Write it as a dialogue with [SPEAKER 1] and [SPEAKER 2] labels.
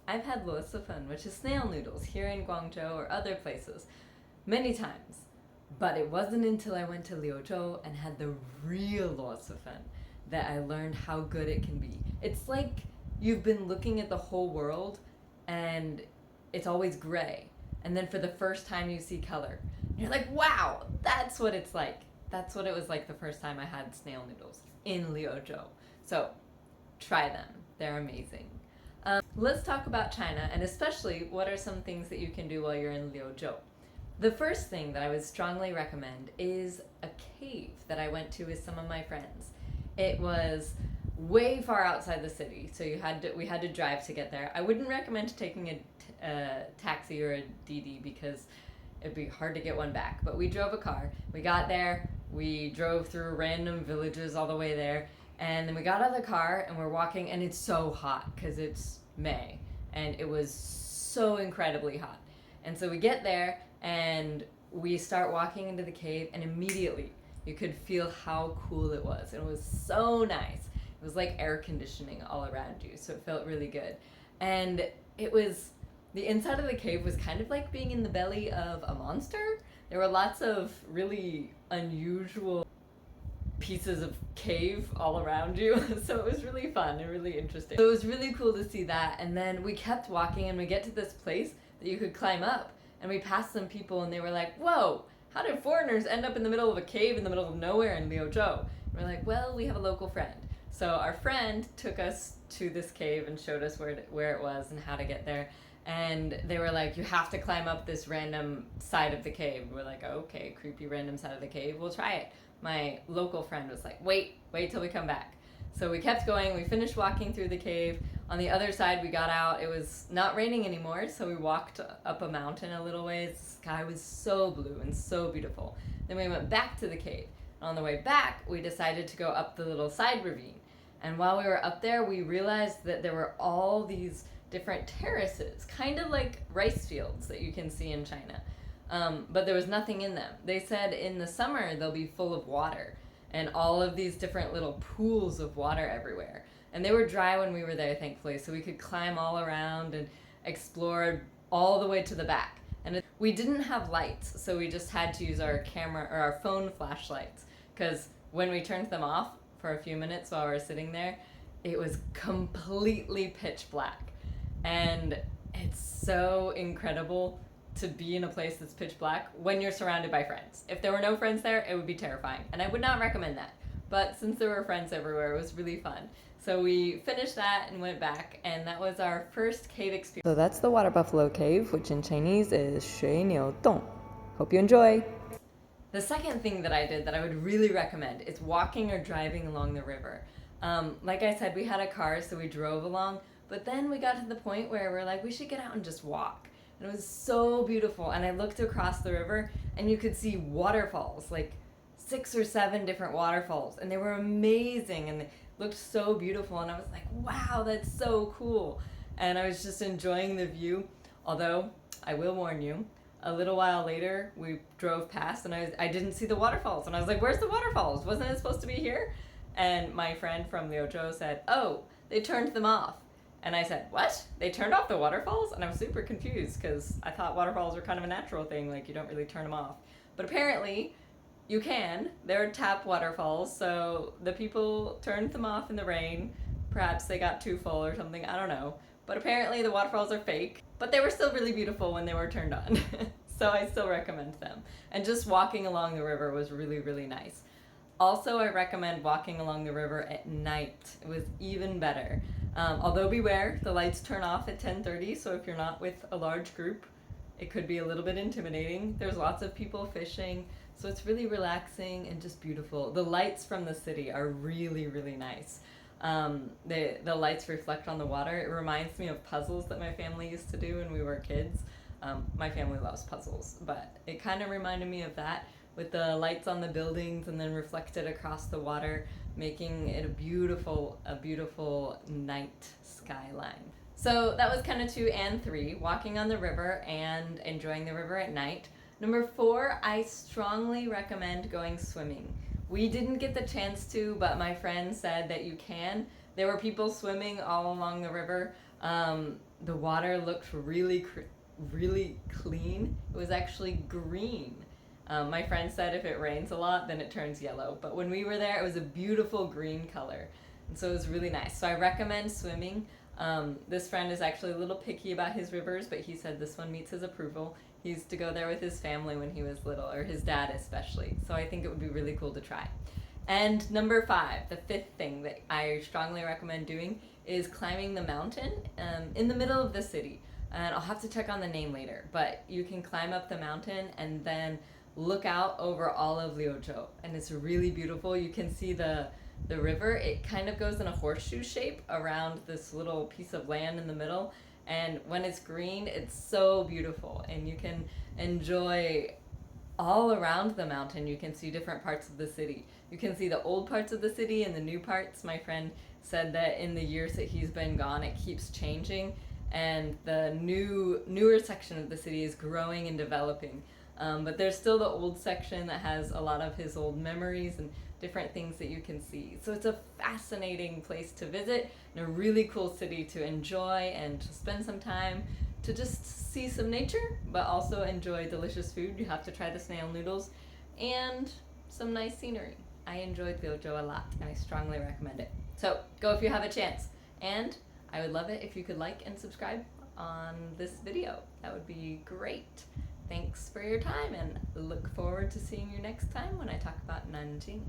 [SPEAKER 1] I've had luosufen, which is snail noodles, here in Guangzhou or other places, many times. But it wasn't until I went to Liuzhou and had the real luosufen that I learned how good it can be. It's like you've been looking at the whole world and it's always gray. And then for the first time you see color. And you're like, wow, that's what it's like. That's what it was like the first time I had snail noodles in Liuzhou. So try them. They're amazing. Let's talk about China, and especially what are some things that you can do while you're in Liuzhou. The first thing that I would strongly recommend is a cave that I went to with some of my friends. It was way far outside the city, so we had to drive to get there. I wouldn't recommend taking a taxi or a DD because it'd be hard to get one back. But we drove a car. We got there. We drove through random villages all the way there, and then we got out of the car and we're walking, and it's so hot because it's May, and it was so incredibly hot. And so we get there and we start walking into the cave, and immediately you could feel how cool it was. And it was so nice. It was like air conditioning all around you, so it felt really good. And the inside of the cave was kind of like being in the belly of a monster. There were lots of really unusual pieces of cave all around you. So it was really fun and really interesting. So it was really cool to see that. And then we kept walking and we get to this place that you could climb up. And we passed some people and they were like, whoa, how did foreigners end up in the middle of a cave in the middle of nowhere in Liuzhou? And we're like, well, we have a local friend. So our friend took us to this cave and showed us where it was and how to get there. And they were like, you have to climb up this random side of the cave. We're like, okay, creepy random side of the cave. We'll try it. My local friend was like, wait till we come back. So we kept going. We finished walking through the cave. On the other side, we got out. It was not raining anymore, so we walked up a mountain a little ways. The sky was so blue and so beautiful. Then we went back to the cave. On the way back, we decided to go up the little side ravine. And while we were up there, we realized that there were all these different terraces, kind of like rice fields that you can see in China. But there was nothing in them. They said in the summer they'll be full of water and all of these different little pools of water everywhere. And they were dry when we were there, thankfully, so we could climb all around and explore all the way to the back. And we didn't have lights, so we just had to use our camera or our phone flashlights, because when we turned them off for a few minutes while we were sitting there, it was completely pitch black. And it's so incredible to be in a place that's pitch black when you're surrounded by friends. If there were no friends there, it would be terrifying, and I would not recommend that. But since there were friends everywhere, it was really fun. So we finished that and went back, and that was our first cave experience. So that's the water buffalo cave, which in Chinese is 水牛洞. Hope you enjoy. The second thing that I did that I would really recommend is walking or driving along the river. Like I said, we had a car, so we drove along, but then we got to the point where we're like, we should get out and just walk. And it was so beautiful. And I looked across the river and you could see waterfalls, like 6 or 7 different waterfalls. And they were amazing and they looked so beautiful. And I was like, wow, that's so cool. And I was just enjoying the view. Although, I will warn you, a little while later, we drove past and I didn't see the waterfalls. And I was like, where's the waterfalls? Wasn't it supposed to be here? And my friend from Liuzhou said, oh, they turned them off. And I said, what? They turned off the waterfalls? And I was super confused because I thought waterfalls were kind of a natural thing, like you don't really turn them off. But apparently, you can. They're tap waterfalls, so the people turned them off in the rain. Perhaps they got too full or something, I don't know. But apparently the waterfalls are fake, but they were still really beautiful when they were turned on. So I still recommend them. And just walking along the river was really, really nice. Also, I recommend walking along the river at night. It was even better. Although beware, the lights turn off at 10:30, so if you're not with a large group, it could be a little bit intimidating. There's lots of people fishing, so it's really relaxing and just beautiful. The lights from the city are really, really nice. The lights reflect on the water. It reminds me of puzzles that my family used to do when we were kids. My family loves puzzles, but it kind of reminded me of that, with the lights on the buildings and then reflected across the water, making it a beautiful night skyline. So that was kind of 2 and 3, walking on the river and enjoying the river at night. Number 4, I strongly recommend going swimming. We didn't get the chance to, but my friend said that you can. There were people swimming all along the river. the water looked really clean. It was actually green. My friend said if it rains a lot, then it turns yellow. But when we were there, it was a beautiful green color. And so it was really nice. So I recommend swimming. This friend is actually a little picky about his rivers, but he said this one meets his approval. He used to go there with his family when he was little, or his dad especially. So I think it would be really cool to try. And number 5, the 5th thing that I strongly recommend doing is climbing the mountain in the middle of the city. And I'll have to check on the name later, but you can climb up the mountain and then look out over all of Liuzhou. And it's really beautiful. You can see the river. It kind of goes in a horseshoe shape around this little piece of land in the middle. And when it's green, it's so beautiful. And you can enjoy all around the mountain. You can see different parts of the city. You can see the old parts of the city and the new parts. My friend said that in the years that he's been gone, it keeps changing, and the newer section of the city is growing and developing. But there's still the old section that has a lot of his old memories and different things that you can see. So it's a fascinating place to visit and a really cool city to enjoy and to spend some time to just see some nature, but also enjoy delicious food. You have to try the snail noodles and some nice scenery. I enjoyed Liuzhou a lot, and I strongly recommend it. So go if you have a chance. And I would love it if you could like and subscribe on this video. That would be great. Thanks for your time, and look forward to seeing you next time when I talk about Nanjing.